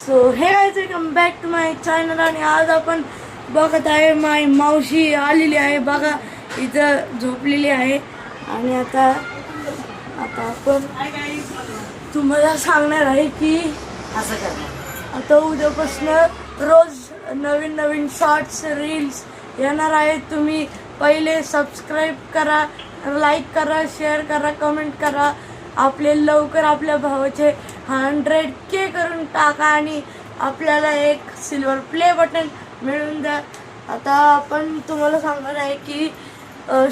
So hey guys, welcome back to my channel. आणि आज आपण बघत आहे माय मावशी आलेली आहे बघा, इथं झोपलेली आहे. आणि आता आपण तुम्हाला सांगणार आहे की असं करणार. आता उद्यापासून रोज नवीन नवीन शॉर्ट्स रील्स येणार आहेत. तुम्ही पहिले सबस्क्राईब करा, लाईक करा, शेअर करा, कमेंट करा. आपले लवकर आपल्या भावाचे 100K करून टाका आणि आपल्याला एक सिल्वर प्ले बटन मिळून द्या. आता आपण तुम्हाला सांगणार आहे की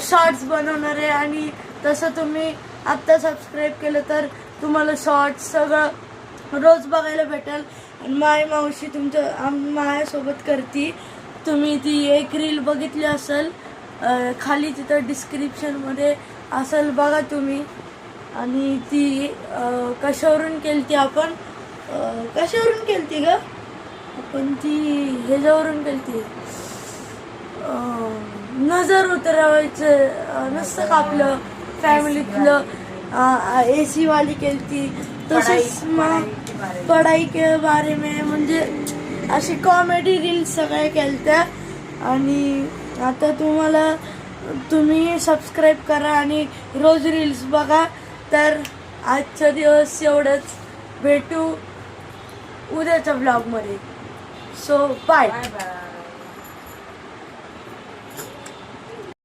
शॉर्ट्स बनवणार आहे. आणि तसं तुम्ही आत्ता सबस्क्राईब केलं तर तुम्हाला शॉर्ट्स सगळं रोज बघायला भेटेल. आणि माय मावशी माझ्यासोबत करती. तुम्ही ती एक रील बघितली असेल, खाली तिथं डिस्क्रिप्शनमध्ये असेल, बघा तुम्ही. आणि ती कशावरून केलती, आपण कशावरून केलती ग, आपण ती ह्याच्यावरून केलती, नजर उतरवायचं नसतं का आपलं फॅमिलीतलं, AC वाली केलती. तसेच मग पढाई के बारे में, म्हणजे अशी कॉमेडी रील्स सगळ्या केलत्या. आणि आता तुम्ही सबस्क्राईब करा आणि रोज रील्स बघा. तर आजचा दिवस एवढंच, भेटू उद्याच्या ब्लॉगमध्ये. So bye.